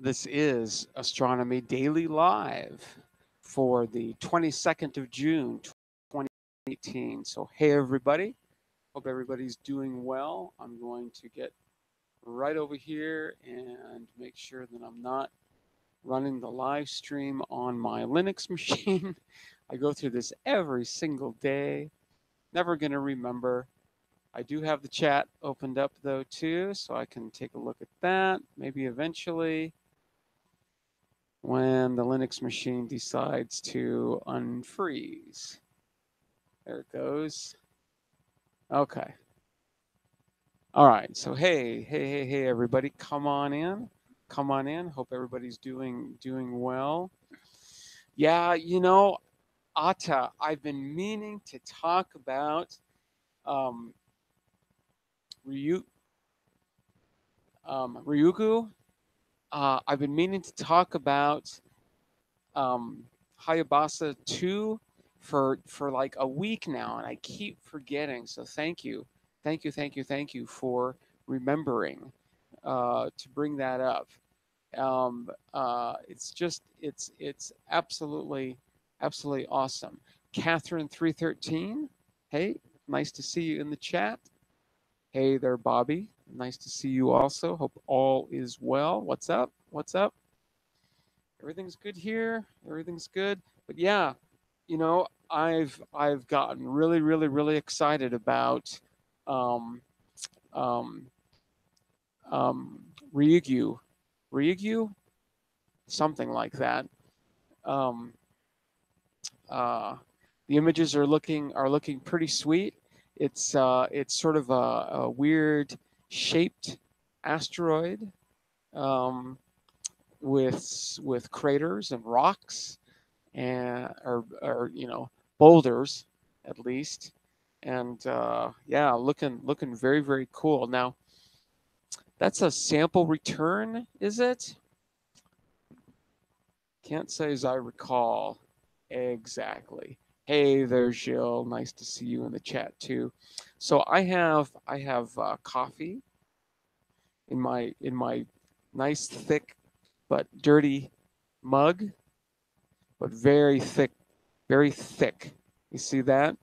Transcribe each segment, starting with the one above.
This is Astronomy Daily Live for the 22nd of June, 2018. So, hey, everybody. Hope everybody's doing well. I'm going to get right over here and make sure that I'm not running the live stream on my Linux machine. I go through this every single day. Never going to remember. I do have the chat opened up, though, too, so I can take a look at that maybe eventually, when the Linux machine decides to unfreeze. There it goes. Okay. All right. So hey, everybody, come on in. Come on in. Hope everybody's doing well. Yeah, Atta, I've been meaning to talk about um, Ryu, Ryugu. I've been meaning to talk about um, Hayabasa 2 for like a week now, and I keep forgetting. So thank you for remembering to bring that up. It's absolutely awesome. Catherine 313, hey, nice to see you in the chat. Hey there, Bobby. Nice to see you also. Hope all is well. What's up? What's up? Everything's good here. Everything's good. But yeah, I've gotten really excited about um, um, um, Ryugu, Ryugu, something like that. Um, uh, the images are looking pretty sweet. It's sort of a weird shaped asteroid um, with craters and rocks and or boulders at least, and yeah, looking very cool. Now that's a sample return, is it? Can't say as I recall exactly. Hey there, Jill. Nice to see you in the chat too. So I have coffee in my nice thick but dirty mug, but very thick, very thick. You see that?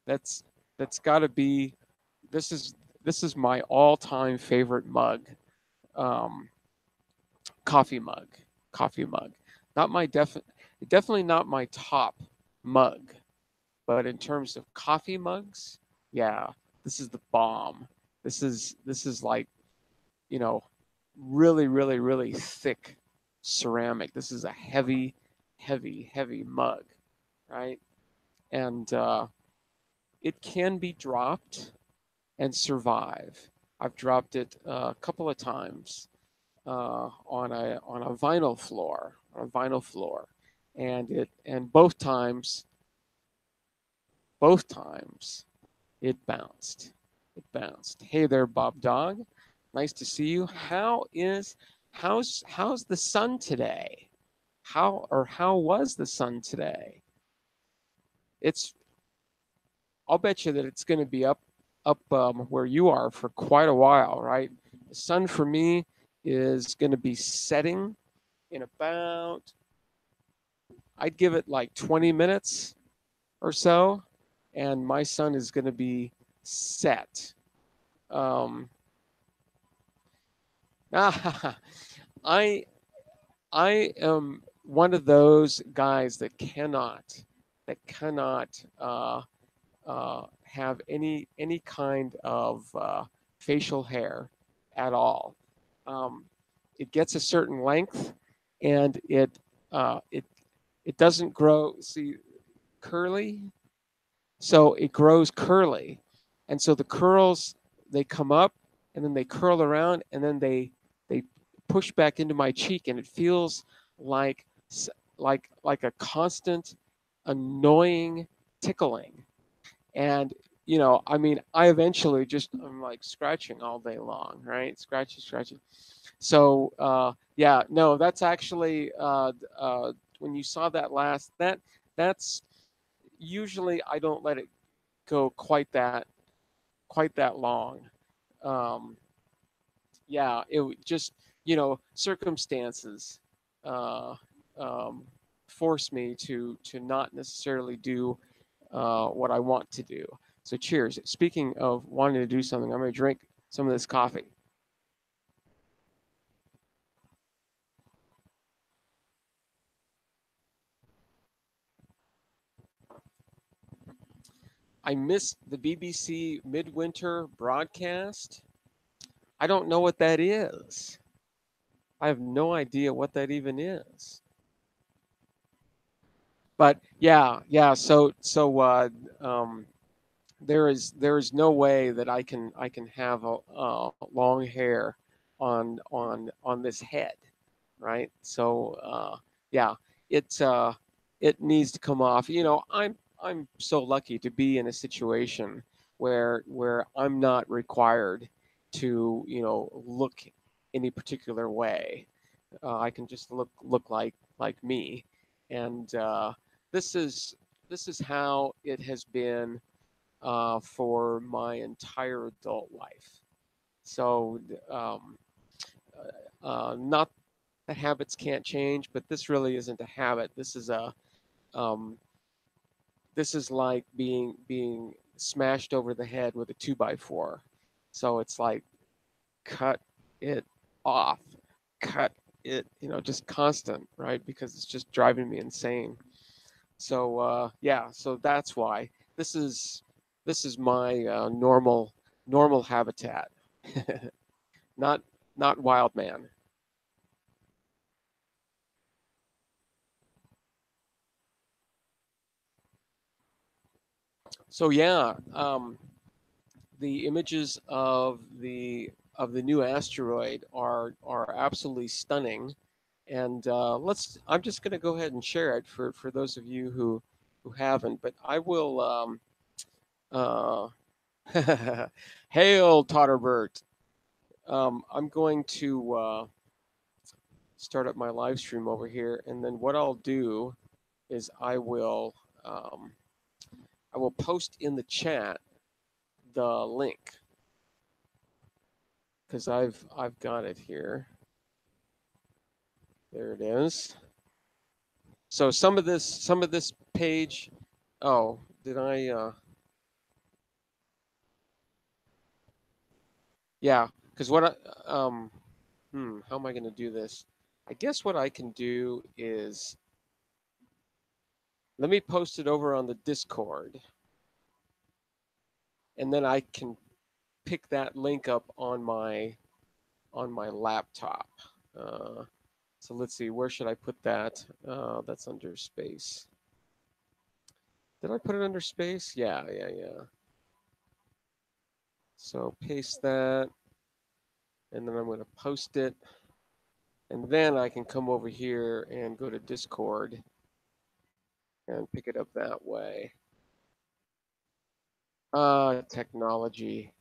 That's that's got to be. This is this is my all-time favorite mug. Um, coffee mug, coffee mug. Not my definitely not my top mug, but in terms of coffee mugs, yeah, this is the bomb. This is like, you know, really thick ceramic. This is a heavy mug, right? And it can be dropped and survive. I've dropped it a couple of times on a vinyl floor, and both times it bounced. It bounced. Hey there, Bob Dog. Nice to see you. How's the sun today? How was the sun today? It's I'll bet you that it's going to be up where you are for quite a while, right? The sun for me is going to be setting in about, I'd give it like 20 minutes or so, and my sun is going to be set. Um, I I am one of those guys that cannot have any kind of facial hair at all. Um, it gets a certain length, and it doesn't grow. See, curly, so it grows curly, and so the curls, they come up and then they curl around and then they push back into my cheek, and it feels like like a constant annoying tickling. And I mean, I eventually I'm like scratching all day long, right? Scratching. So yeah, no, that's actually when you saw that last, that's usually I don't let it go quite that long. Um, yeah, just, circumstances uh, um, force me to not necessarily do what I want to do. So cheers. Speaking of wanting to do something, I'm going to drink some of this coffee. I missed the BBC midwinter broadcast. I don't know what that is. I have no idea what that even is. But yeah, yeah. Um, there is no way that I can have a long hair on this head, right? So yeah, it it needs to come off. I'm so lucky to be in a situation where I'm not required to look any particular way. I can just look like me, and this is this is how it has been for my entire adult life. So, not that habits can't change, but this really isn't a habit. Um, this is like being smashed over the head with a 2x4. So it's like cut it off, cut it, just constant, right? Because it's just driving me insane. So yeah, so that's why this is this is my normal habitat, not not wild man. So yeah, the images of the new asteroid are absolutely stunning, and I'm just going to go ahead and share it for those of you who haven't, but I will. Uh, Hail, Totterbert. I'm going to start up my live stream over here, and then what I'll do is um, I will post in the chat the link because I've got it here. There it is. So some of this page. Oh, did I? Yeah, because what I how am I going to do this? I guess what I can do is let me post it over on the Discord, and then I can pick that link up on my laptop. Uh, so let's see, where should I put that? That's under space. Did I put it under space? Yeah, yeah, yeah. So paste that, and then I'm going to post it, and then I can come over here and go to Discord and pick it up that way. Technology.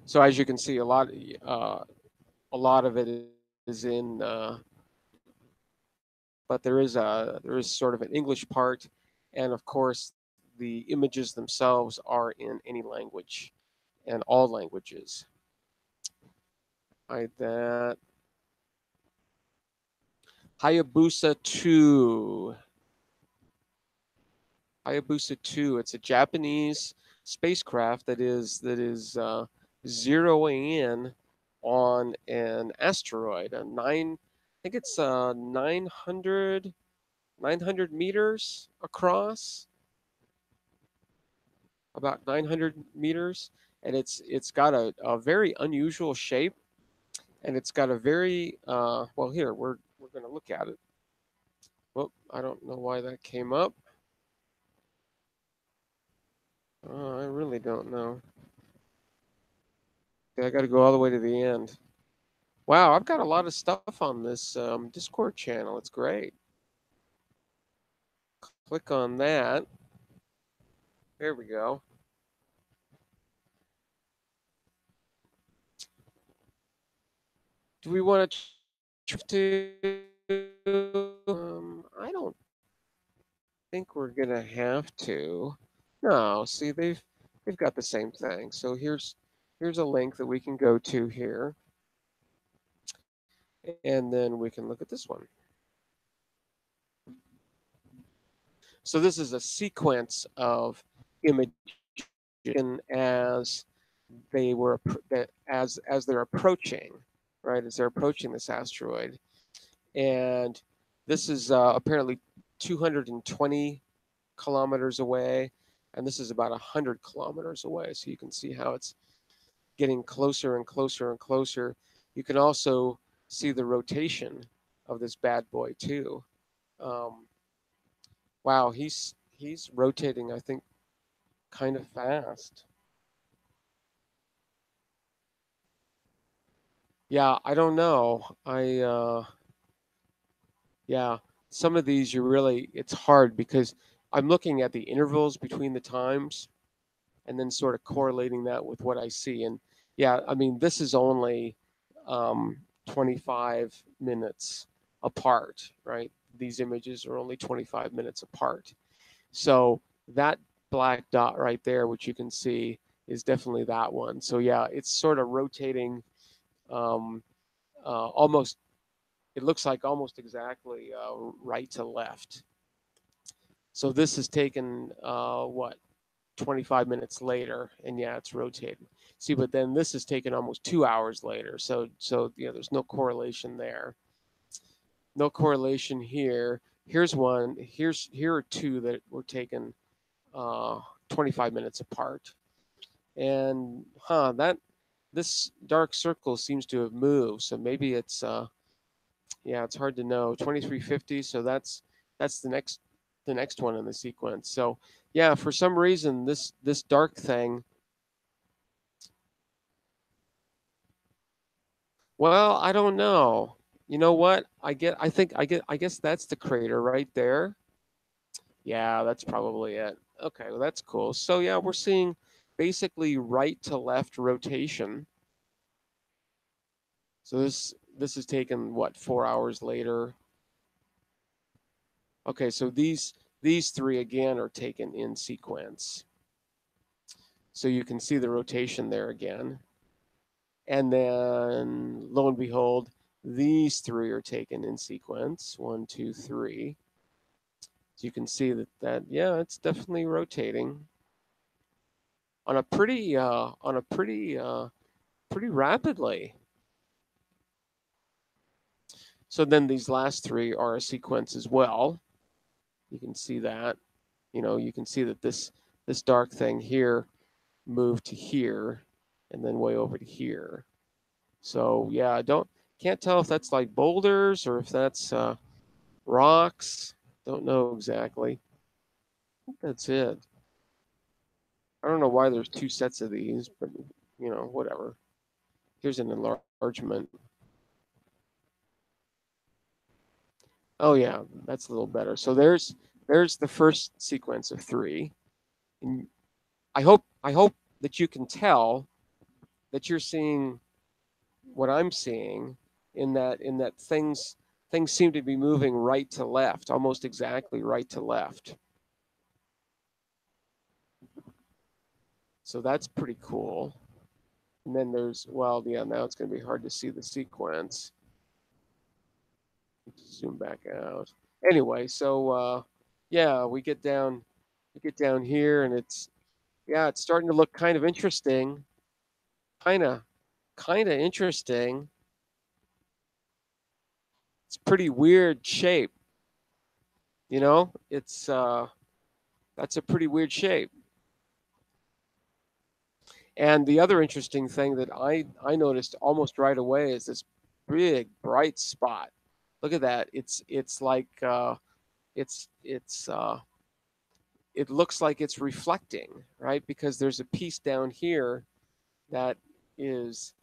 So as you can see, a lot of it is in, but there is sort of an English part, and of course the images themselves are in any language and all languages. Hide that. Hayabusa 2. Hayabusa 2. It's a Japanese spacecraft that is zeroing in on an asteroid, I think it's 900 meters across, about 900 meters, and it's got a very unusual shape, and it's got a very well. Here we're going to look at it. Well, I don't know why that came up. I really don't know. I got to go all the way to the end. Wow, I've got a lot of stuff on this Discord channel. It's great. Click on that. There we go. Do we want to? I don't think we're gonna have to. No, see, they've got the same thing. So here's a link that we can go to here, and then we can look at this one. So this is a sequence of images as they were as they're approaching, right? As they're approaching this asteroid, and this is apparently 220 kilometers away, and this is about 100 kilometers away. So you can see how it's getting closer and closer and closer. You can also see the rotation of this bad boy too. Um, wow, he's rotating, I think, kind of fast. Yeah, I don't know. Yeah, some of these you really it's hard because I'm looking at the intervals between the times and then sort of correlating that with what I see. And yeah, I mean, this is only 25 minutes apart, right? These images are only 25 minutes apart. So that black dot right there, which you can see, is definitely that one. So yeah, it's sort of rotating um, almost, it looks like almost exactly right to left. So this is taken, what, 25 minutes later, and yeah, it's rotated. See, but then this is taken almost 2 hours later. So there's no correlation there. No correlation here. Here's one. Here are two that were taken 25 minutes apart. And that this dark circle seems to have moved. So maybe it's yeah, it's hard to know. 2350. So that's the next one in the sequence. So yeah, for some reason this dark thing. Well, I don't know. You know what? I guess that's the crater right there. Yeah, that's probably it. Okay, well that's cool. So yeah, we're seeing basically right to left rotation. So this is taken what, 4 hours later. Okay, so these three again are taken in sequence. So you can see the rotation there again. And then lo and behold, these three are taken in sequence. One, two, three. So you can see that yeah, it's definitely rotating on a pretty rapidly. So then these last three are a sequence as well. You can see that. You can see that this dark thing here moved to here and then way over to here. So yeah, I can't tell if that's like boulders or if that's rocks. Don't know exactly. I think that's it. I don't know why there's two sets of these, but whatever. Here's an enlargement. Oh yeah, that's a little better. So there's the first sequence of three. And I hope that you can tell that you're seeing what I'm seeing in that things seem to be moving right to left, almost exactly right to left. So that's pretty cool. And then well, yeah, now it's going to be hard to see the sequence. Zoom back out. Anyway, so yeah, we get down here, and it's starting to look kind of interesting. Kind of, kind of interesting. It's pretty weird shape. It's that's a pretty weird shape. And the other interesting thing that I noticed almost right away is this big bright spot. Look at that. It's like it's it looks like it's reflecting, right? Because there's a piece down here that is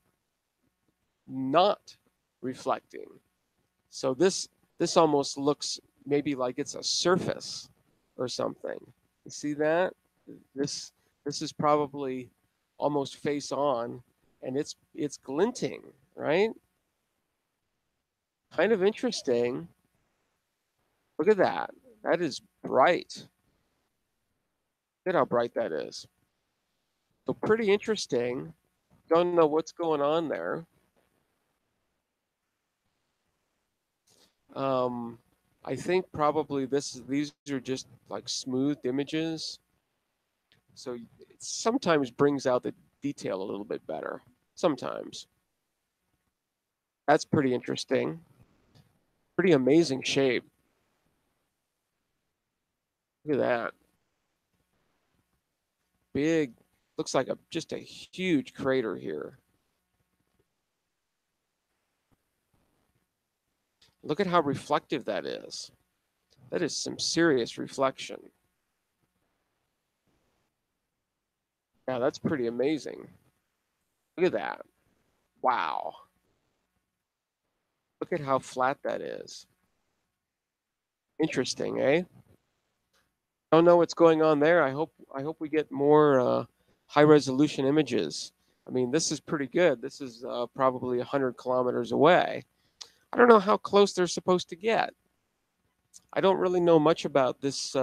not reflecting. So this almost looks maybe like it's a surface or something. You see that? This this is probably almost face on, and it's glinting, right? Kind of interesting. Look at that. That is bright. Look at how bright that is. So pretty interesting. don't know what's going on there. I think probably these are just like smoothed images, so it sometimes brings out the detail a little bit better. Sometimes. That's pretty interesting. Pretty amazing shape. Look at that. Big, looks like just a huge crater here. Look at how reflective that is. That is some serious reflection. Yeah, that's pretty amazing. Look at that. Wow. Look at how flat that is. Interesting, eh? Don't know what's going on there. I hope we get more high resolution images. I mean, this is pretty good. This is probably 100 kilometers away. I don't know how close they're supposed to get. I don't really know much about this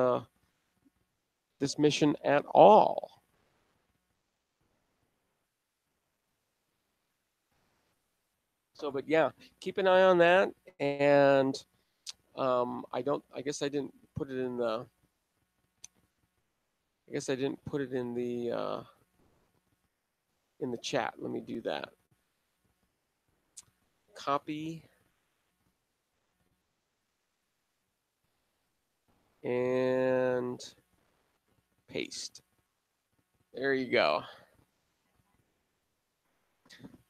mission at all. So, but yeah, keep an eye on that. And I don't. I guess I didn't put it in the. I guess I didn't put it in the chat. Let me do that. Copy and paste. There you go.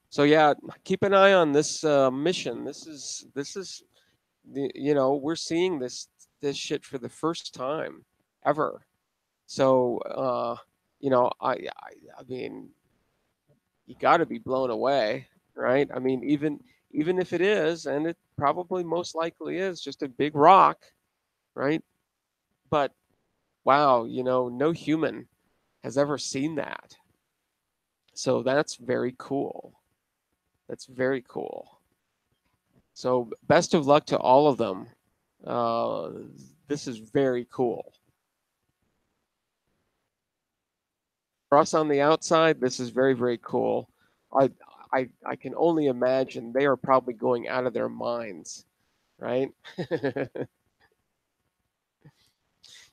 So yeah, keep an eye on this mission. This is we're seeing this shit for the first time ever. So I mean, you got to be blown away, right? I mean, even if it is, and it probably most likely is, just a big rock, right? But wow, no human has ever seen that. So that's very cool. That's very cool. So best of luck to all of them. Uh, this is very cool. For us on the outside, this is very, very cool. I, I can only imagine they are probably going out of their minds, right?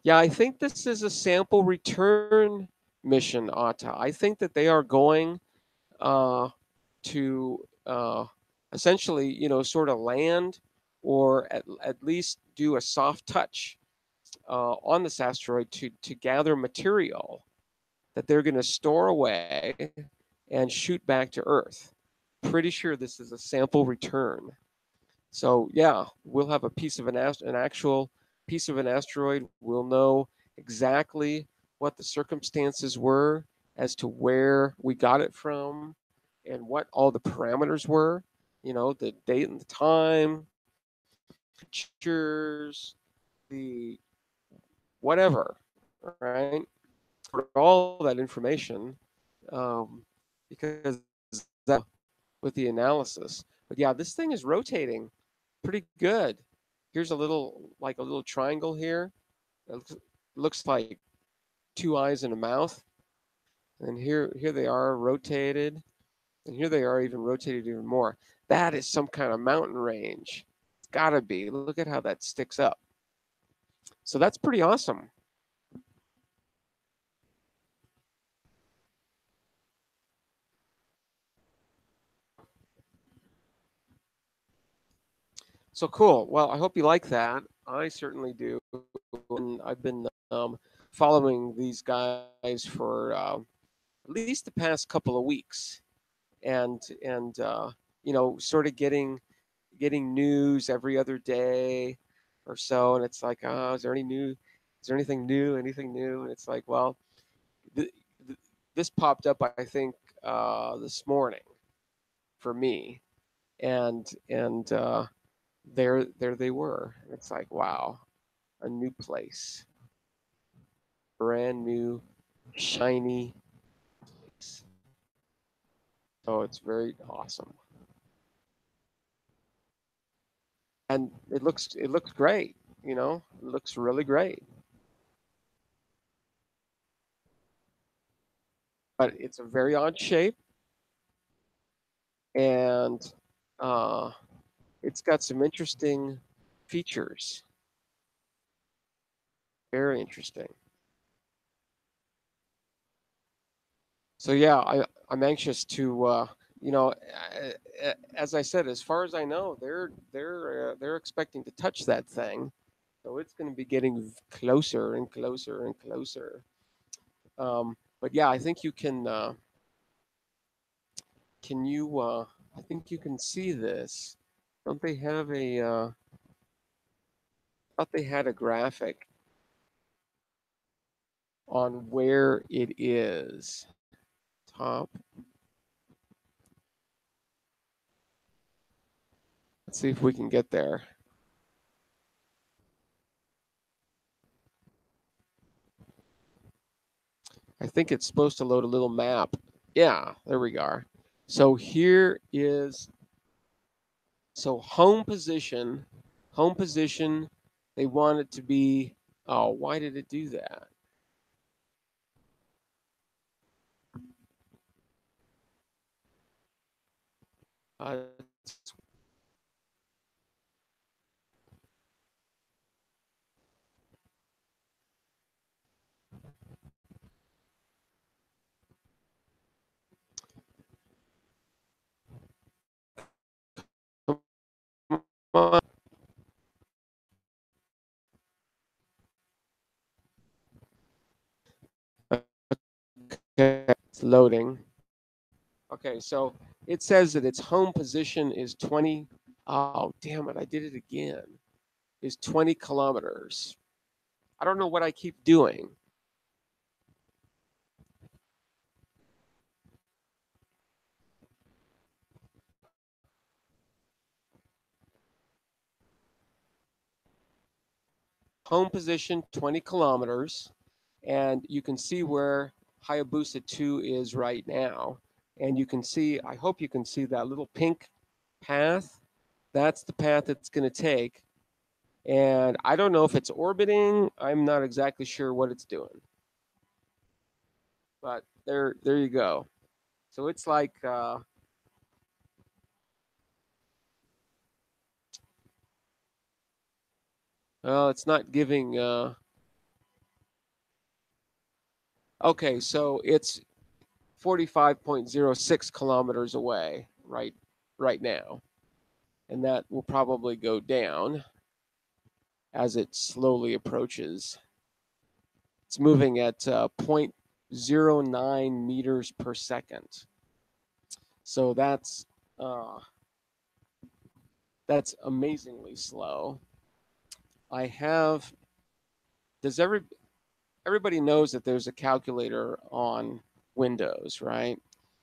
Yeah, I think this is a sample return mission, Atta. I think that they are going to essentially, sort of land or at least do a soft touch on this asteroid to gather material that they're going to store away and shoot back to Earth. Pretty sure this is a sample return. So yeah, we'll have a piece of an actual piece of an asteroid. We'll know exactly what the circumstances were as to where we got it from and what all the parameters were, the date and the time, pictures, the whatever, right? For all that information, um, because that with the analysis. But yeah, this thing is rotating pretty good. Here's a little triangle here. It looks like two eyes and a mouth. And here they are rotated. And here they are even rotated even more. That is some kind of mountain range. It's gotta be. Look at how that sticks up. So that's pretty awesome. So cool. Well, I hope you like that. I certainly do. And I've been following these guys for at least the past couple of weeks, and sort of getting news every other day or so. And it's like, oh, is there any new? Is there anything new? Anything new? And it's like, well, th- this popped up, I think, this morning for me, and there they were. And it's like, wow, a new place, brand new, shiny place. So it's very awesome, and it looks great. It looks really great. But it's a very odd shape. and it's got some interesting features. Very interesting. So yeah, I'm anxious to as I said, as far as I know, they're expecting to touch that thing, so it's going to be getting closer and closer and closer. But yeah, I think you can you I think you can see this. Don't they have a thought they had a graphic on where it is. Top. Let's see if we can get there. I think it's supposed to load a little map. Yeah, there we are. So here is home position. Home position. They want it to be. Oh, why did it do that? Uh, okay, it's loading. Okay, so it says that its home position is 20. Oh, damn it! I did it again. Is 20 kilometers. I don't know what I keep doing. Home position 20 kilometers, and you can see where Hayabusa 2 is right now. And you can see, I hope you can see that little pink path. That's the path it's going to take. And I don't know if it's orbiting. I'm not exactly sure what it's doing. But there you go. So it's like, well, it's not giving. Okay, so it's 45.06 kilometers away right now, and that will probably go down as it slowly approaches. It's moving at 0.09 meters per second, so uh, that's amazingly slow. I have. Does everybody knows that there's a calculator on Windows, right?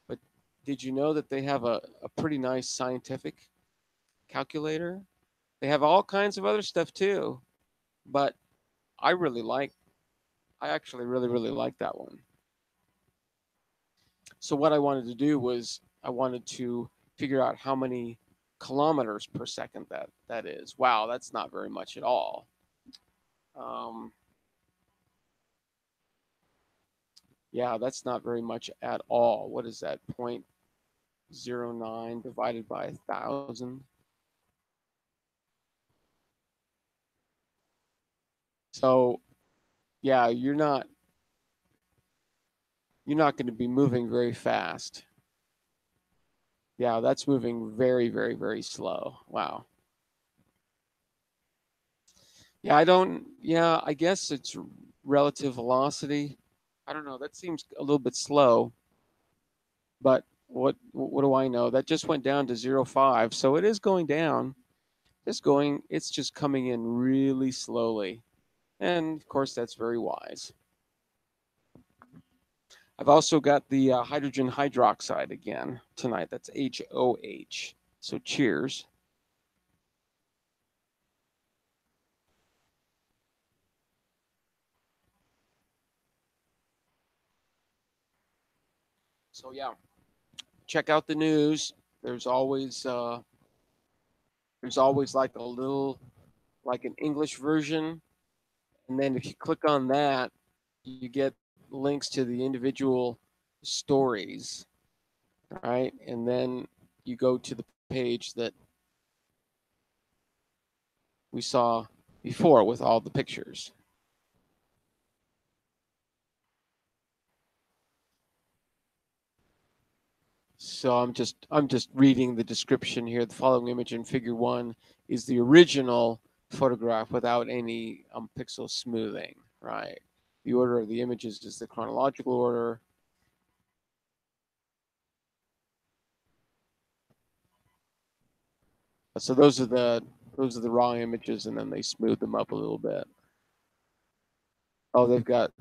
But did you know that they have a pretty nice scientific calculator? They have all kinds of other stuff too, but I really like. I actually really like that one. So what I wanted to do was I wanted to figure out how many kilometers per second that is. Wow, that's not very much at all. Um, yeah, that's not very much at all. What is that? 0.09 divided by 1,000. So yeah, you're not going to be moving very fast. Yeah, that's moving very slow. Wow. Yeah, I don't. Yeah, I guess it's relative velocity. I don't know. That seems a little bit slow, but what do I know? That just went down to 0.5, so it is going down. It's just coming in really slowly, and of course that's very wise. I've also got the hydrogen hydroxide again tonight. That's HOH. So cheers. So yeah, check out the news. There's always uh, there's always like a little like an English version, and then if you click on that, you get links to the individual stories, right? And then you go to the page that we saw before with all the pictures. So I'm just reading the description here. The following image in Figure 1 is the original photograph without any pixel smoothing, right? The order of the images is the chronological order. So those are the raw images, and then they smooth them up a little bit. Oh, they've got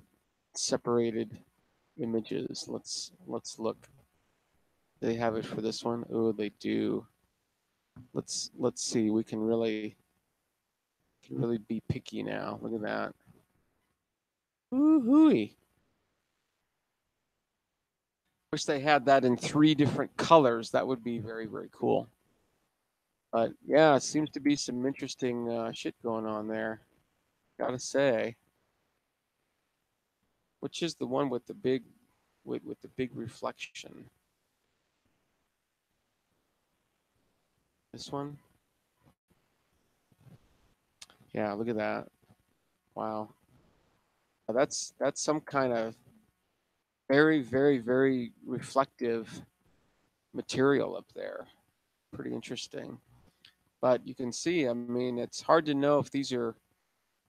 separated images. Let's look. Do they have it for this one? Oh, they do. Let's see. We can really be picky now. Look at that. Woo-hooey. Wish they had that in 3 different colors. That would be very, very cool. But yeah, it seems to be some interesting shit going on there. Gotta say. Which is the one with the big with the big reflection? This one? Yeah, look at that. Wow. That's some kind of very, very, very reflective material up there. Pretty interesting. But you can see, I mean, it's hard to know if these are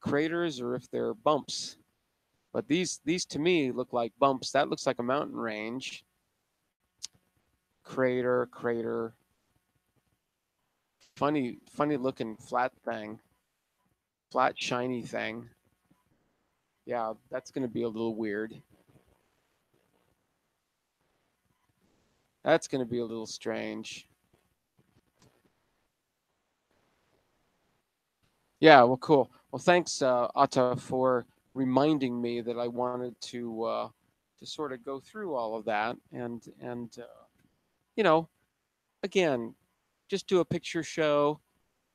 craters or if they're bumps. But these to me look like bumps. That looks like a mountain range. Crater, crater. Funny looking flat thing. Flat shiny thing. Yeah, that's going to be a little weird. That's going to be a little strange. Yeah, well, cool. Well, thanks, Atta, for reminding me that I wanted to sort of go through all of that and you know, again, just do a picture show,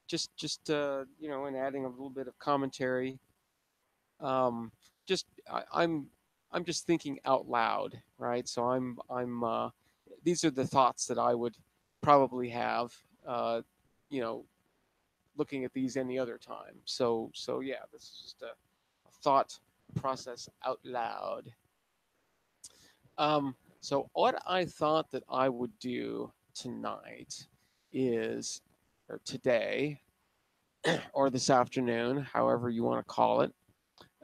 just you know, and adding a little bit of commentary. Um, just I'm just thinking out loud, right? So I'm these are the thoughts that I would probably have, you know, looking at these any other time. So yeah, this is just a thought process out loud. So what I thought that I would do tonight is, or today, or this afternoon, however you want to call it.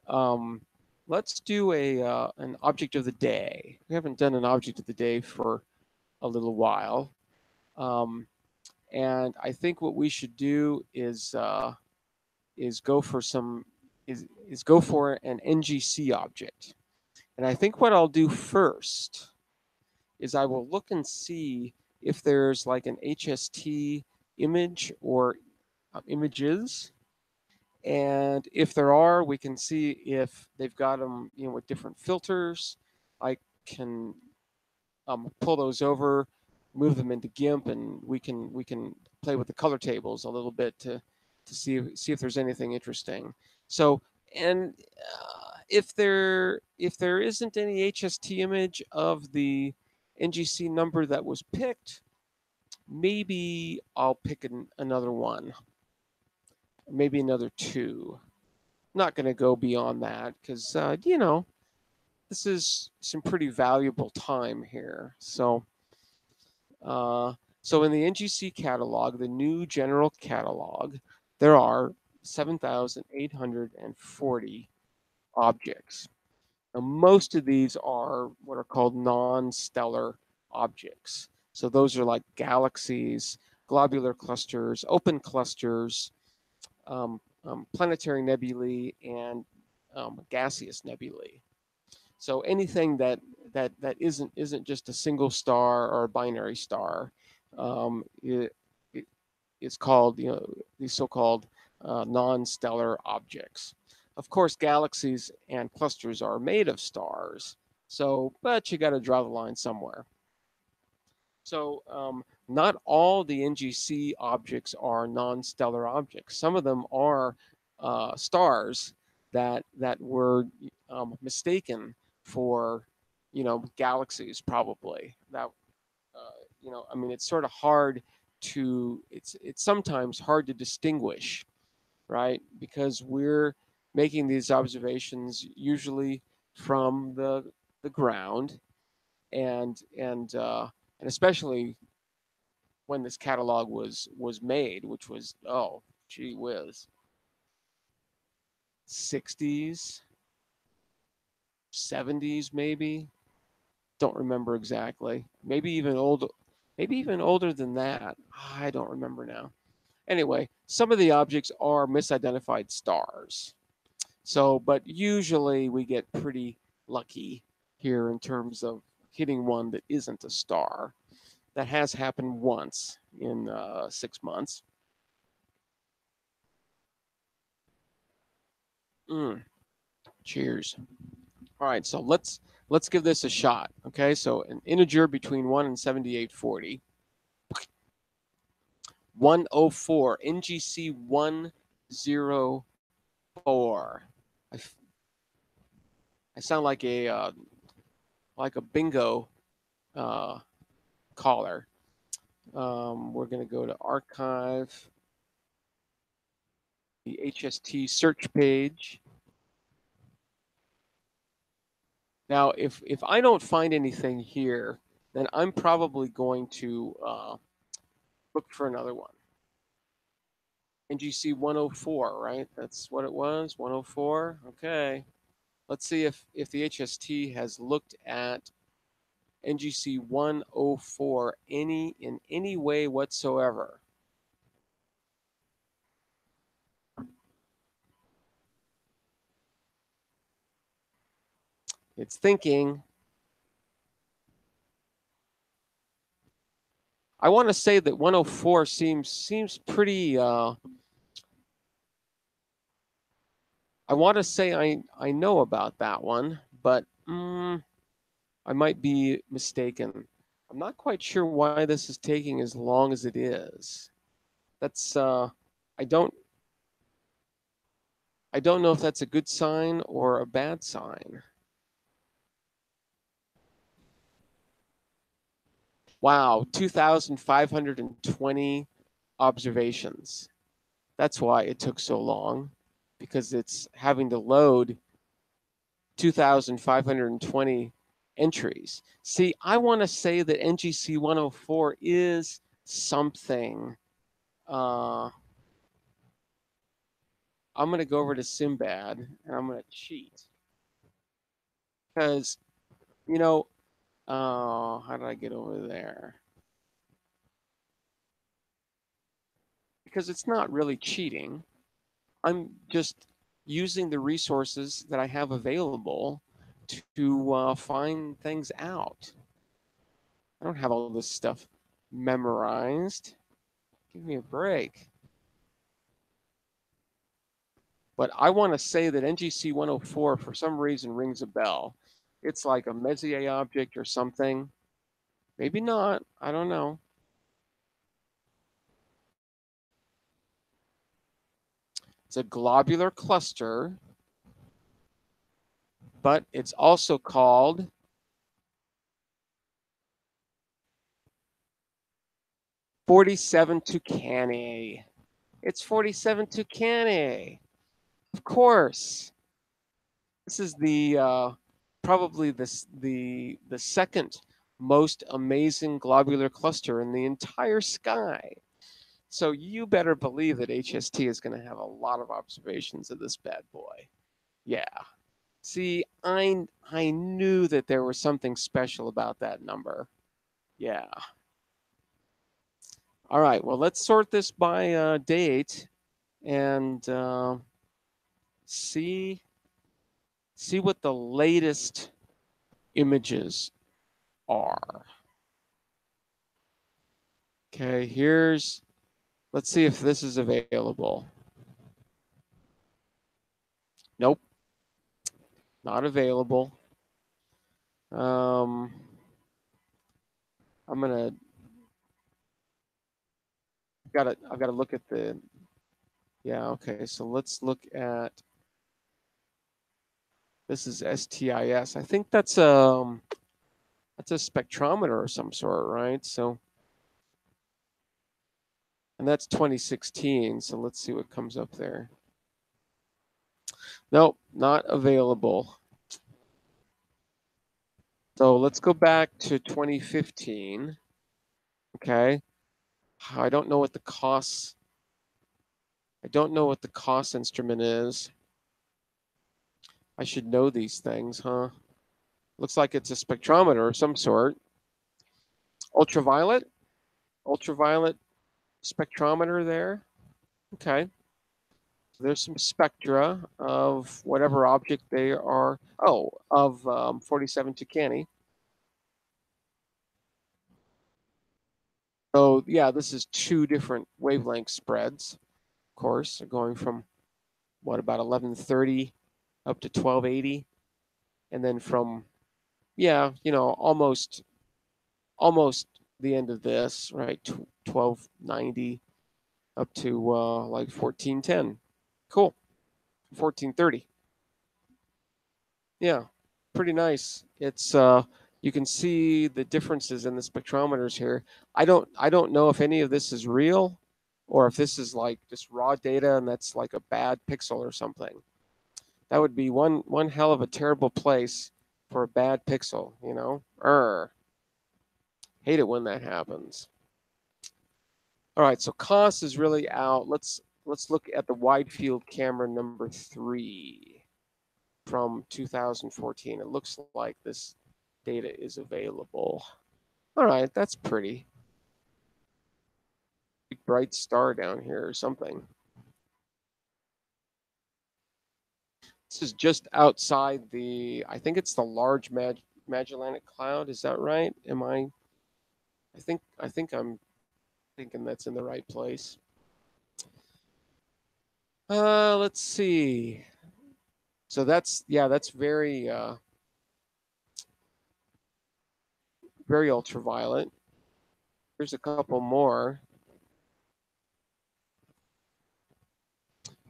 Um, let's do a an object of the day. We haven't done an object of the day for a little while, um, and I think what we should do is go for some is go for an NGC object. And I think what I'll do first is I will look and see if there's like an HST image or images. And if there are, we can see if they've got them, you know, with different filters. I can pull those over, move them into GIMP, and we can play with the color tables a little bit to see if there's anything interesting. So and if there isn't any HST image of the NGC number that was picked, maybe I'll pick another one, maybe another 2. Not going to go beyond that because you know, this is some pretty valuable time here. Uh, so in the NGC catalog, the new general catalog, there are 7,840 objects. Now, most of these are what are called non-stellar objects. So those are like galaxies, globular clusters, open clusters, planetary nebulae, and gaseous nebulae. So anything that isn't just a single star or a binary star, it is called, you know, these so-called non-stellar objects. Of course, galaxies and clusters are made of stars. So, but you got to draw the line somewhere. So, not all the NGC objects are non-stellar objects. Some of them are stars that were mistaken for, you know, galaxies, probably. That you know, I mean, it's sort of hard to, it's sometimes hard to distinguish, right? Because we're making these observations usually from the ground, and especially when this catalog was made, which was, oh, gee whiz, 60s, 70s maybe. Don't remember exactly. Maybe even older than that. I don't remember now. Anyway, some of the objects are misidentified stars. So, but usually we get pretty lucky here in terms of hitting one that isn't a star. That has happened once in 6 months. Mm, cheers. All right, so let's give this a shot. Okay, so an integer between 1 and 7840. 104, NGC 104. I, I sound like a bingo uh, caller. We're going to go to archive, the HST search page. Now, if I don't find anything here, then I'm probably going to look for another one. NGC 104, right? That's what it was, 104. Okay. Let's see if the HST has looked at NGC 104 in any way whatsoever. It's thinking. I want to say that 104 seems pretty. I want to say I know about that one, but I might be mistaken. I'm not quite sure why this is taking as long as it is. That's I don't I don't know if that's a good sign or a bad sign. Wow, 2,520 observations. That's why it took so long, because it's having to load 2,520 entries. See, I want to say that NGC 104 is something. Uh, I'm going to go over to Simbad and I'm going to cheat because, you know, how did I get over there? Because it's not really cheating. I'm just using the resources that I have available to find things out. I don't have all this stuff memorized. Give me a break. But I want to say that NGC 104 for some reason rings a bell. It's like a Messier object or something. Maybe not. I don't know. It's a globular cluster, but it's also called 47 Tucanae. It's 47 Tucanae. Of course. This is the probably the second most amazing globular cluster in the entire sky. So you better believe that HST is going to have a lot of observations of this bad boy. Yeah. See, I knew that there was something special about that number. Yeah. All right. Well, let's sort this by date and see what the latest images are. Okay. Let's see if this is available. Nope. Not available. I'm gonna I've got to look at the, yeah, okay, so let's look at, this is STIS. I think that's a spectrometer of some sort, right? So And that's 2016. So let's see what comes up there. Nope, not available. So let's go back to 2015. Okay. I don't know what the cost. I don't know what the cost instrument is. I should know these things, huh? Looks like it's a spectrometer of some sort. Ultraviolet? Ultraviolet spectrometer there. Okay. There's some spectra of whatever object they are. Oh, of 47 Tucani. So yeah, this is two different wavelength spreads, of course, going from what, about 1130 up to 1280, and then from, yeah, you know, almost the end of this, right, 1290 up to like 1410. Cool. 1430. Yeah, pretty nice. It's you can see the differences in the spectrometers here. I don't know if any of this is real or if this is like just raw data and that's like a bad pixel or something. That would be one hell of a terrible place for a bad pixel, you know? Hate it when that happens. All right, so cost is really out. Let's look at the wide field camera number 3 from 2014. It looks like this data is available. All right, that's pretty. Big bright star down here or something. This is just outside the, I think it's the Large Magellanic Cloud. Is that right? I think I'm thinking that's in the right place. Let's see. So that's, yeah, that's very very ultraviolet. Here's a couple more.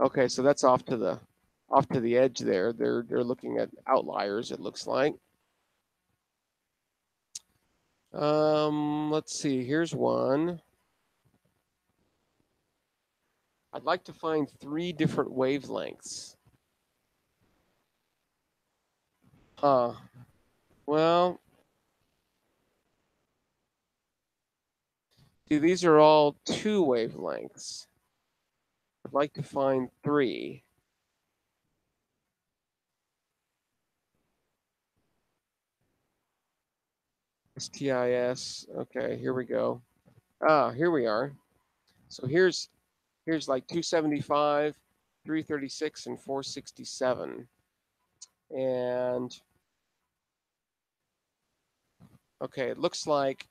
Okay, so that's off to the edge there. They're looking at outliers, it looks like. Let's see. Here's one. I'd like to find 3 different wavelengths. Well, see, these are all 2 wavelengths. I'd like to find 3. STIS. Okay, here we go. Here we are. So here's like 275, 336, and 467. And okay, it looks like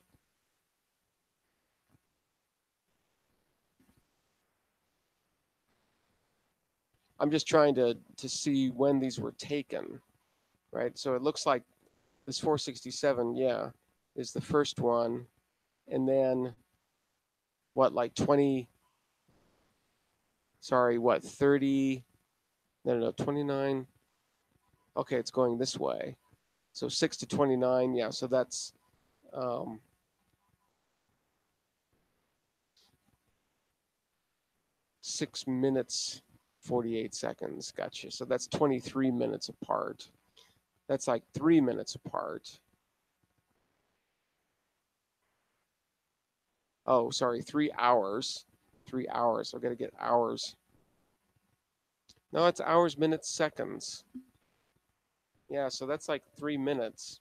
I'm just trying to see when these were taken, right? So it looks like this 467, yeah, is the first one. And then what, like 20, sorry, what, 30, no, 29. Okay, it's going this way. So 6 to 29, yeah, so that's 6 minutes, 48 seconds. Gotcha. So that's 23 minutes apart. That's like 3 minutes apart. Oh, sorry, 3 hours. 3 hours. I've got to get hours. No, it's hours, minutes, seconds. Yeah, so that's like 3 minutes.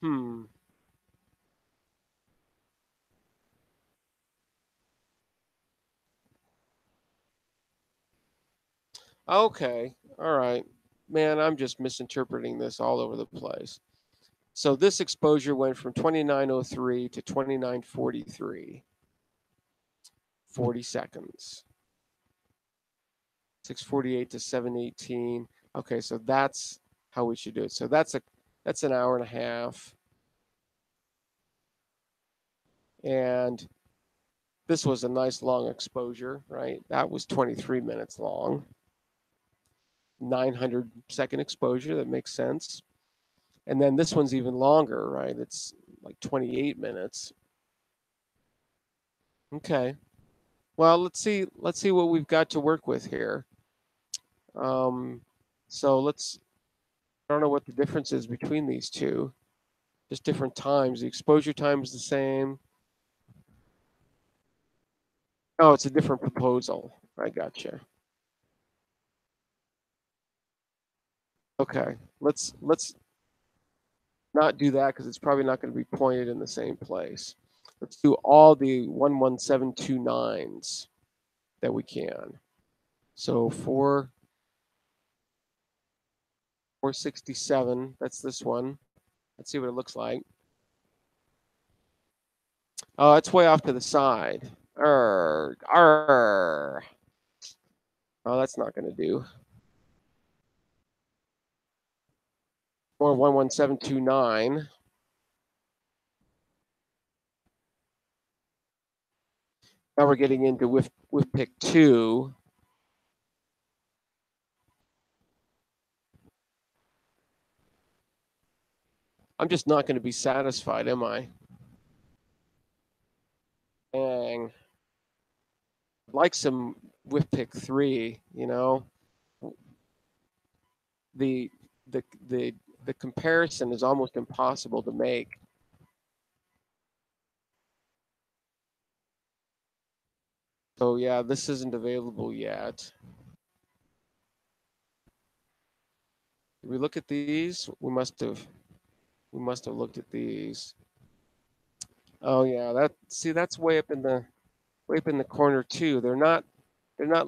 Hmm. Okay. All right. Man, I'm just misinterpreting this all over the place. So this exposure went from 2903 to 2943. 40 seconds. 648 to 718. Okay, so that's how we should do it. So that's an hour and a half. And this was a nice long exposure, right? That was 23 minutes long. 900-second exposure, that makes sense. And then this one's even longer, right? It's like 28 minutes. Okay. Well, let's see what we've got to work with here. Um, so I don't know what the difference is between these two. Just different times. The exposure time is the same. Oh, it's a different proposal. I gotcha. Okay. Let's not do that because it's probably not going to be pointed in the same place. Let's do all the 11729s that we can. So 467, that's this one. Let's see what it looks like. Oh, it's way off to the side. Arr, arr. Oh, that's not going to do. Or 11729. Now we're getting into with pick 2. I'm just not going to be satisfied, am I? Dang. I'd like some with pick 3, you know. The the the the comparison is almost impossible to make. So yeah, this isn't available yet. Did we look at these? We must have looked at these. Oh yeah, that's way up in the corner too. They're not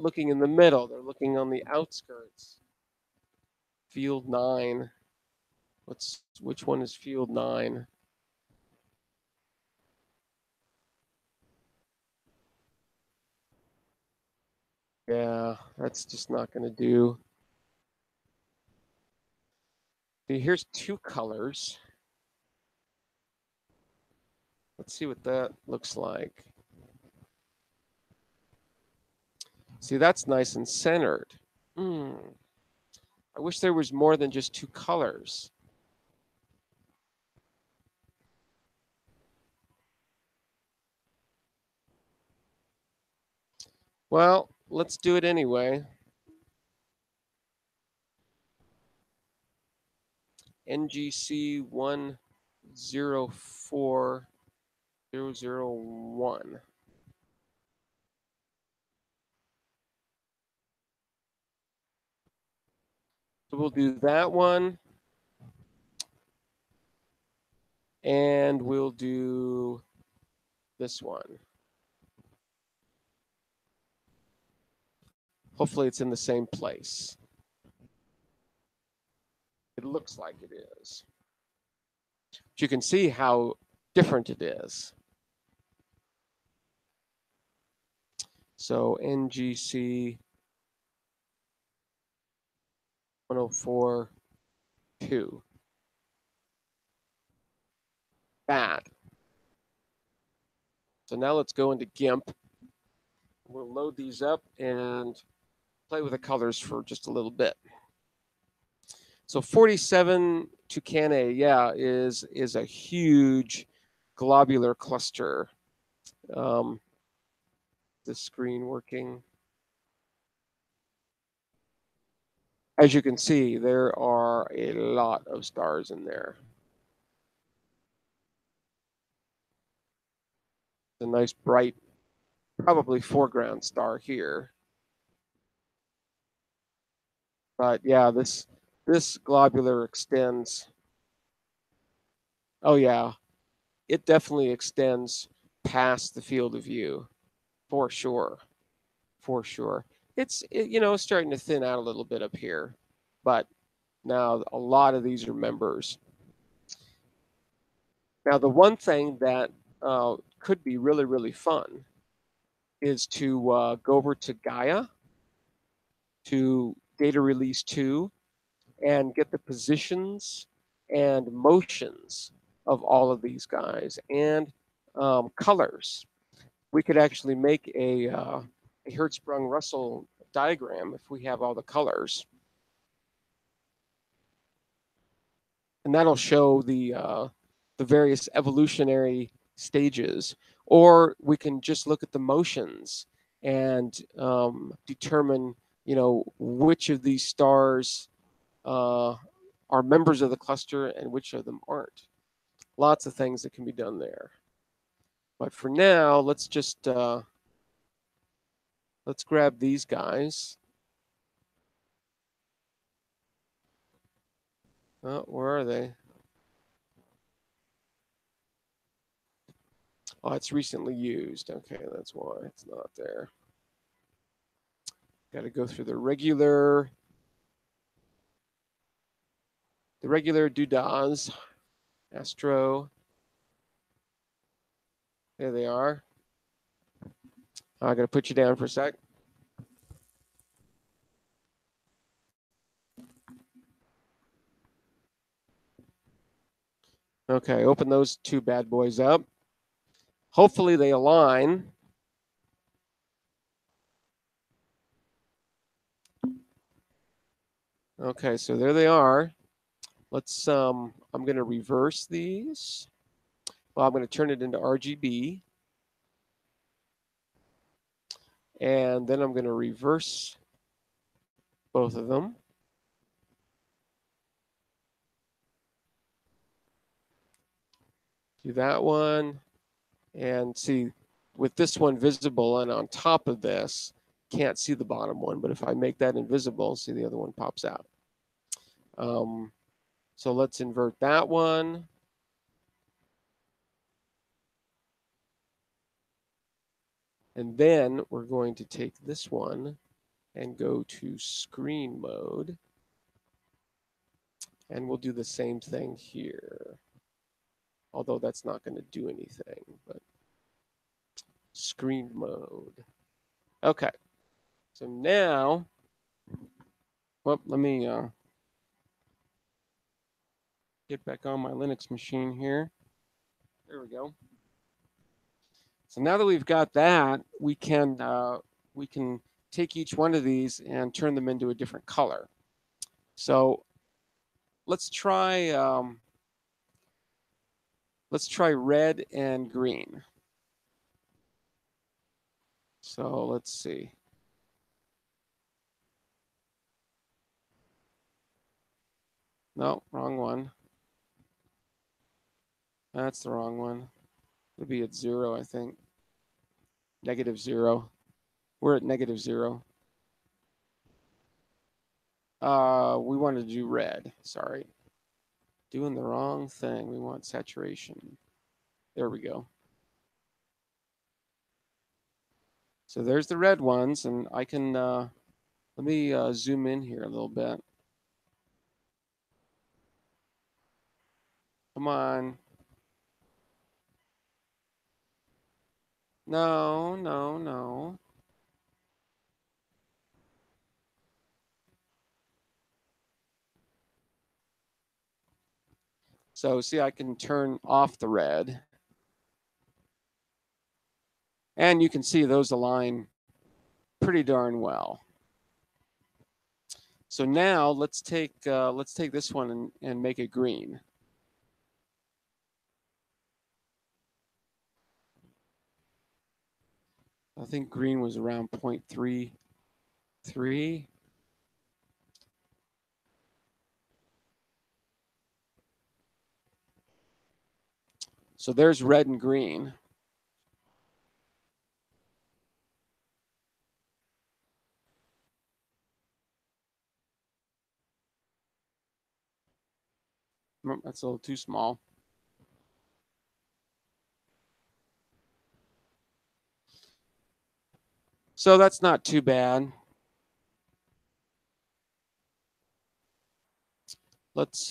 looking in the middle. They're looking on the outskirts. Field 9. Which one is field 9? Yeah, that's just not going to do. See, here's 2 colors. Let's see what that looks like. See, that's nice and centered. I wish there was more than just 2 colors. Well, let's do it anyway. NGC 104001. So we'll do that one. And we'll do this one. Hopefully it's in the same place. It looks like it is. But you can see how different it is. So NGC 1042. That. So now let's go into GIMP. We'll load these up and play with the colors for just a little bit. So 47 Tucanae, yeah, is a huge globular cluster. The screen working. As you can see, there are a lot of stars in there. A nice bright, probably foreground star here. But yeah, this globular extends. Oh yeah, it definitely extends past the field of view, for sure, for sure. You know, starting to thin out a little bit up here, but now a lot of these are members. Now the one thing that could be really, really fun is to go over to Gaia, to data release 2, and get the positions and motions of all of these guys and colors. We could actually make a Hertzsprung-Russell diagram if we have all the colors. and that'll show the various evolutionary stages. Or we can just look at the motions and determine, which of these stars are members of the cluster and which of them aren't. Lots of things that can be done there. But for now, let's just let's grab these guys. Oh, where are they? Oh, it's recently used. Okay, that's why it's not there. Got to go through the regular doodahs. Astro. There they are. I got to put you down for a sec. Okay, open those two bad boys up. Hopefully they align. Okay, so there they are. Let's I'm going to reverse these. Well, I'm going to turn it into RGB. And then I'm going to reverse both of them. Do that one. And see, with this one visible and on top of this, can't see the bottom one. But if I make that invisible, see the other one pops out. So let's invert that one. And then we're going to take this one and go to screen mode. And we'll do the same thing here. Although that's not going to do anything, but screen mode. Okay. So now, well, let me get back on my Linux machine here. There we go. So now that we've got that, we can take each one of these and turn them into a different color. So let's try red and green. So let's see. No, wrong one. That's the wrong one. It'll be at 0, I think. -0. We're at -0. We wanted to do red. Sorry. Doing the wrong thing. We want saturation. There we go. So there's the red ones, and I can, let me zoom in here a little bit. Come on. No, no, no. So see, I can turn off the red. And you can see those align pretty darn well. So now let's take this one and make it green. I think green was around 0.33. So there's red and green. That's a little too small. So that's not too bad. Let's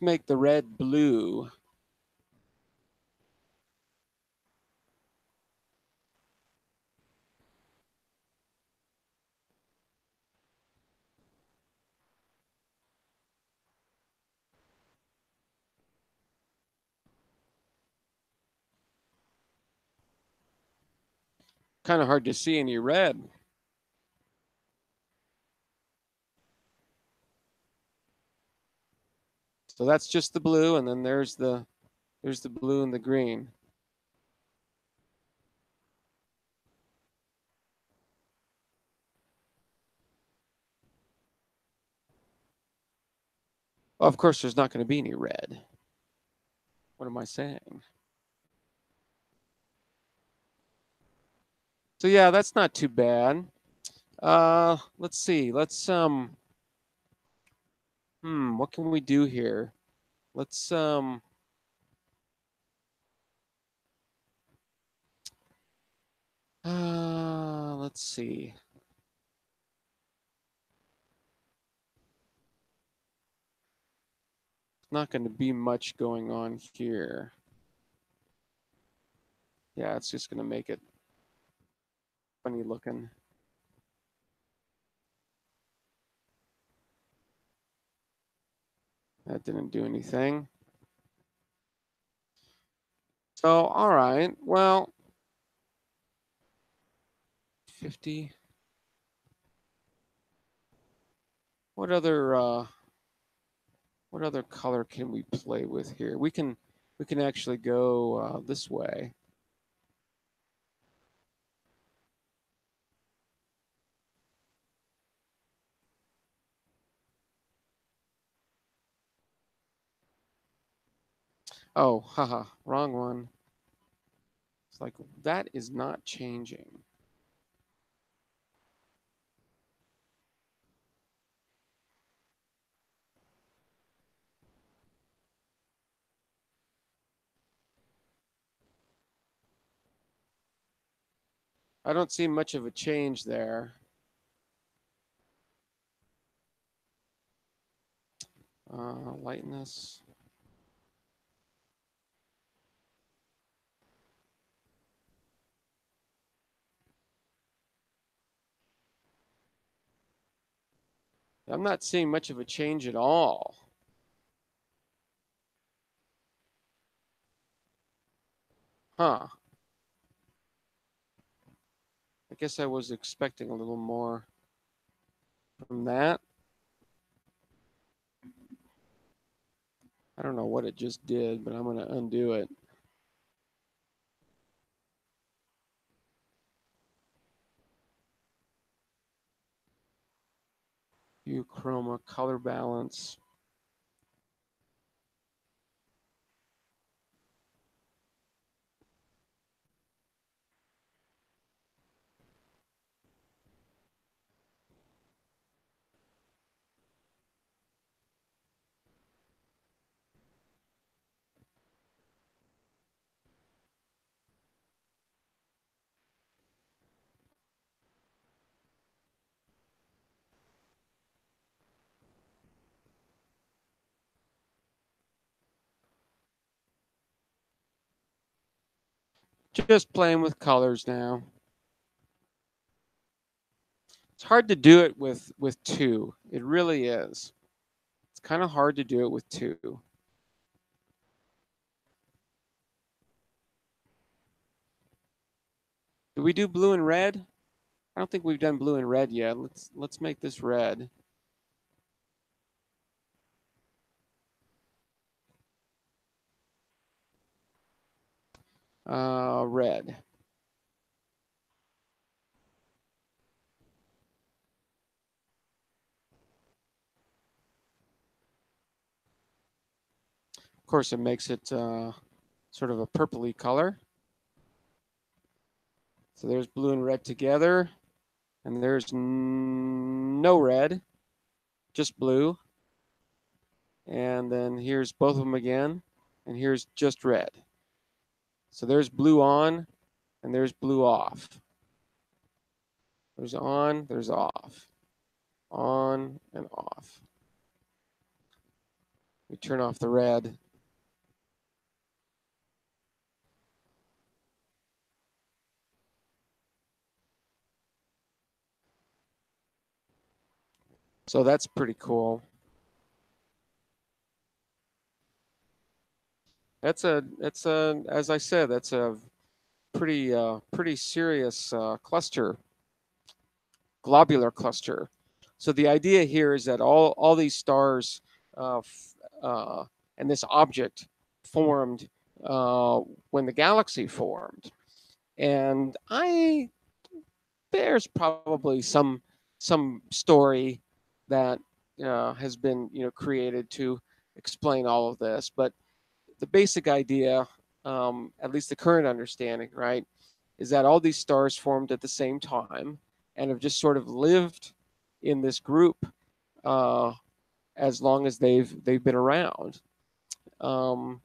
make the red blue. Kind of hard to see any red. So that's just the blue, and then there's the blue and the green. Well, of course, there's not going to be any red. What am I saying? So yeah, that's not too bad. Let's see. Let's what can we do here? Let's let's see. Not going to be much going on here. Yeah, it's just going to make it funny looking. That didn't do anything. So, all right. Well, 50. What other color can we play with here? We can actually go this way. Oh, haha, wrong one. It's like that is not changing. I don't see much of a change there. Lightness. I'm not seeing much of a change at all. Huh. I guess I was expecting a little more from that. I don't know what it just did, but I'm going to undo it. Hue, chroma, color balance. Just playing with colors now. It's hard to do it with two. It really is. It's kind of hard to do it with two. Do we do blue and red? I don't think we've done blue and red yet. Let's make this red. Red. Of course, it makes it sort of a purpley color. So there's blue and red together, and there's no red, just blue. And then here's both of them again, and here's just red. So there's blue on, and there's blue off. There's on, there's off. On and off. We turn off the red. So that's pretty cool. That's a as I said, that's a pretty serious cluster, globular cluster. So the idea here is that all these stars and this object formed when the galaxy formed. And there's probably some story that has been created to explain all of this, but the basic idea, at least the current understanding, right, is that all these stars formed at the same time and have just sort of lived in this group as long as they've been around. And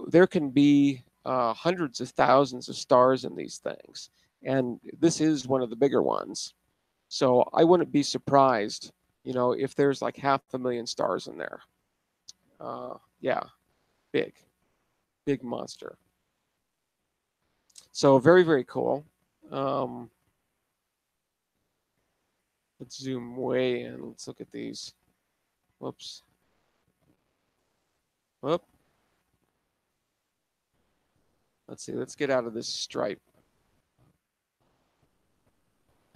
there can be hundreds of thousands of stars in these things, and this is one of the bigger ones. So I wouldn't be surprised, if there's like 500,000 stars in there. Yeah, big monster. So very, very cool. Let's zoom way in. Let's look at these. Whoops. Whoop. Let's see. Let's get out of this stripe.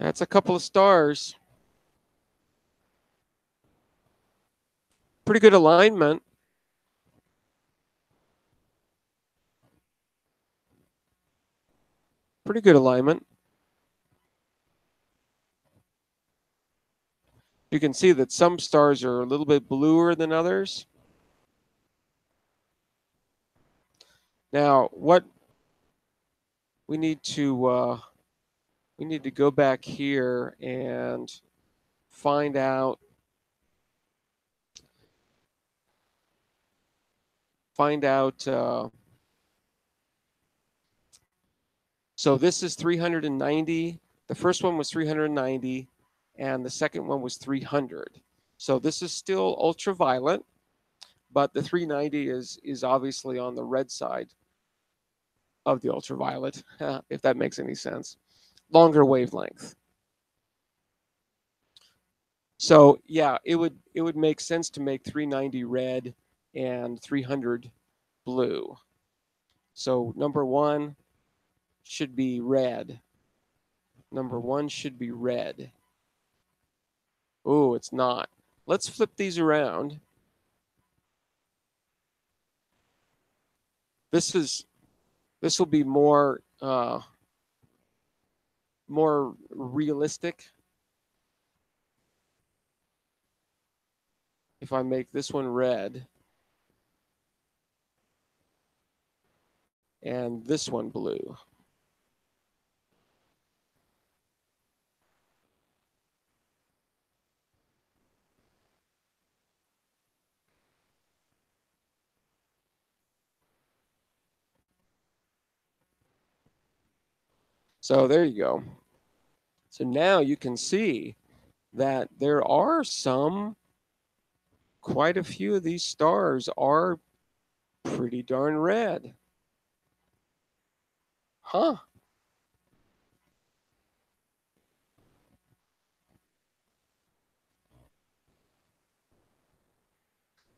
That's a couple of stars. Pretty good alignment. Pretty good alignment. You can see that some stars are a little bit bluer than others. Now, what we need to go back here and find out so this is 390. The first one was 390, and the second one was 300. So this is still ultraviolet, but the 390 is obviously on the red side of the ultraviolet, if that makes any sense. Longer wavelength. So yeah, it would make sense to make 390 red and 300 blue. So number one should be red. Number one should be red. Oh, it's not. Let's flip these around. This will be more realistic if I make this one red and this one blue. So there you go. So now you can see that there are quite a few of these stars are pretty darn red. Huh.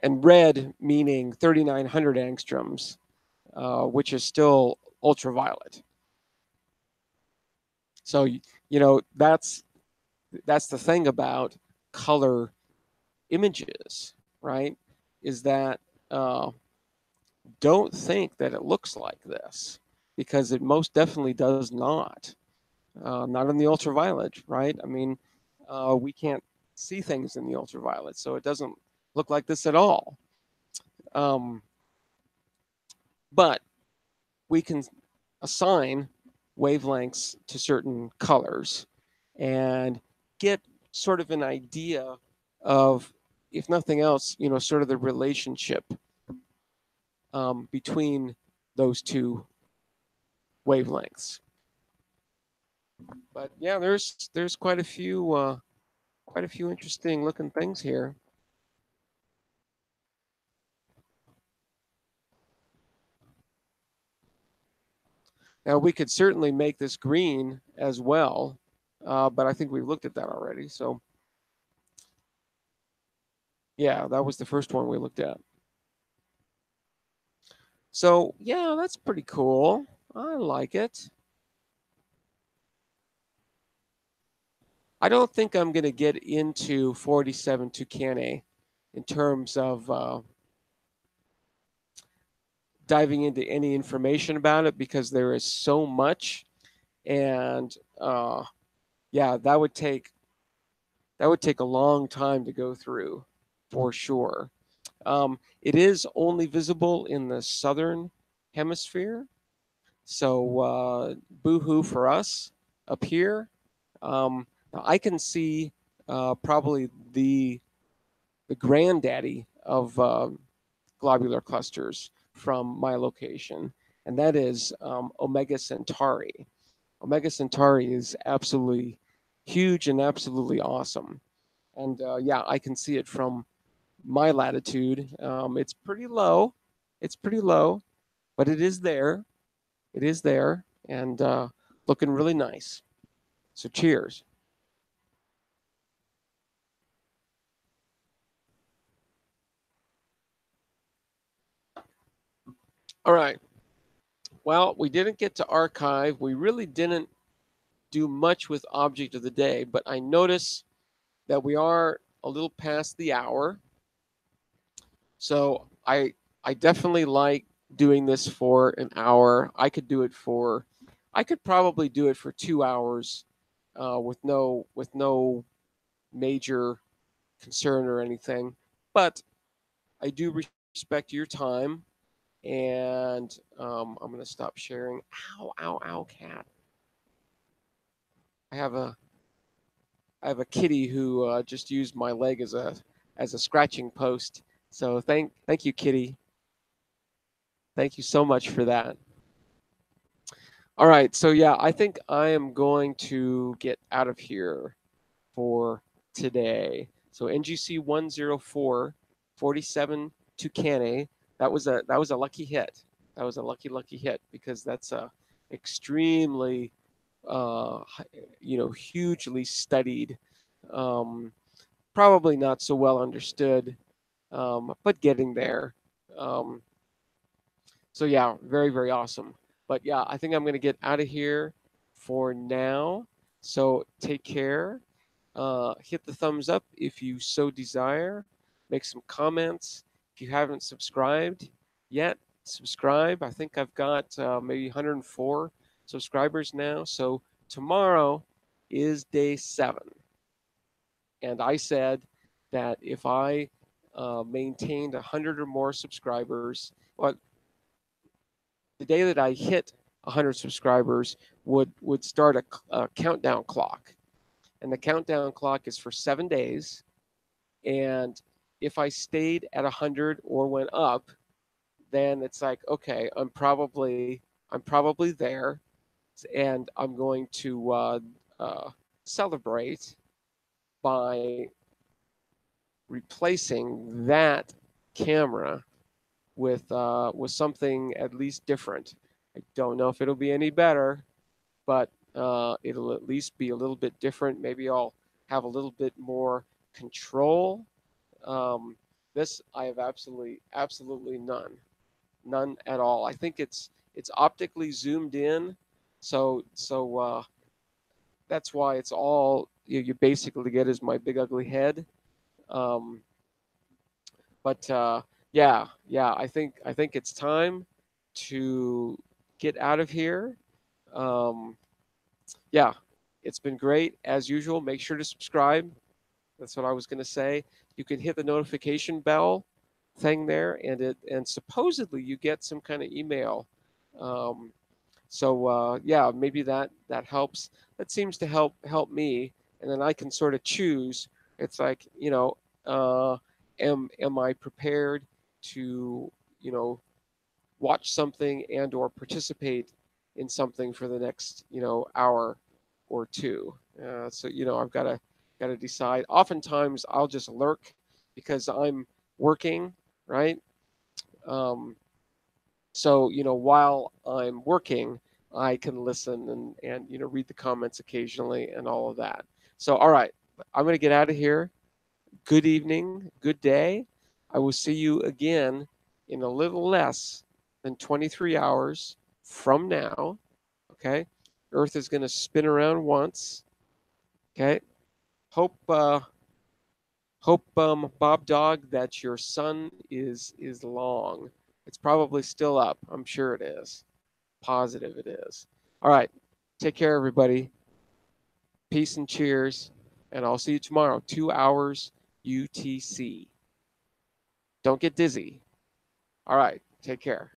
And red meaning 3,900 angstroms, which is still ultraviolet. So, that's the thing about color images, right? Is that don't think that it looks like this, because it most definitely does not. Not in the ultraviolet, right? I mean, we can't see things in the ultraviolet, so it doesn't look like this at all. But we can assign wavelengths to certain colors and get sort of an idea of, if nothing else, sort of the relationship between those two wavelengths. But yeah, there's quite a few interesting looking things here. Now we could certainly make this green as well, but I think we've looked at that already. So yeah, that was the first one we looked at. So yeah, that's pretty cool. I like it. I don't think I'm going to get into 47 Tucanae in terms of diving into any information about it because there is so much, and yeah, that would take a long time to go through, for sure. It is only visible in the southern hemisphere, so boo-hoo for us up here. I can see probably the granddaddy of globular clusters from my location, and that is Omega Centauri. Omega Centauri is absolutely huge and absolutely awesome. And yeah, I can see it from my latitude. It's pretty low. It's pretty low, but it is there. It is there and looking really nice. So cheers. All right. Well, we didn't get to archive. We really didn't do much with object of the day, but I notice that we are a little past the hour. So I definitely like doing this for an hour. I could probably do it for 2 hours with no major concern or anything. But I do respect your time, and I'm gonna stop sharing. Ow, ow, ow, cat! I have a I have a kitty who just used my leg as a scratching post. So thank you, kitty. Thank you so much for that. All right, so yeah, I think I am going to get out of here for today. So NGC 104 47 Tucanae. That was a lucky hit. That was a lucky hit because that's a extremely uh, hugely studied, um, probably not so well understood, but getting there. Um, so yeah, very, very awesome. But yeah, I think I'm going to get out of here for now. So take care. Hit the thumbs up if you so desire. Make some comments. If you haven't subscribed yet, subscribe. I think I've got maybe 104 subscribers now. So tomorrow is day 7. And I said that if I maintained 100 or more subscribers, well, the day that I hit 100 subscribers would start a countdown clock, and the countdown clock is for 7 days. And if I stayed at 100 or went up, then it's like, okay, I'm probably there, and I'm going to celebrate by replacing that camera with something at least different. I don't know if it'll be any better, but it'll at least be a little bit different. Maybe I'll have a little bit more control. Um, this I have absolutely none at all. I think it's optically zoomed in, so that's why it's all you basically get is my big ugly head. Um, but yeah, I think it's time to get out of here. Um, yeah, it's been great as usual. Make sure to subscribe. That's what I was going to say. You can hit the notification bell thing there, and supposedly you get some kind of email. Um, so yeah, maybe that helps. That seems to help me, and then I can sort of choose. It's like uh, am I prepared to you know watch something and or participate in something for the next hour or two. So I've got to decide. Oftentimes I'll just lurk because I'm working, right? Um, so while I'm working, I can listen and read the comments occasionally and all of that. So all right, I'm going to get out of here. Good evening, good day. I will see you again in a little less than 23 hours from now. Okay. Earth is going to spin around once. Okay. Hope Bob Dog, that your sun is long. It's probably still up. I'm sure it is. Positive it is. All right. Take care, everybody. Peace and cheers. And I'll see you tomorrow, 2 hours UTC. Don't get dizzy. All right. Take care.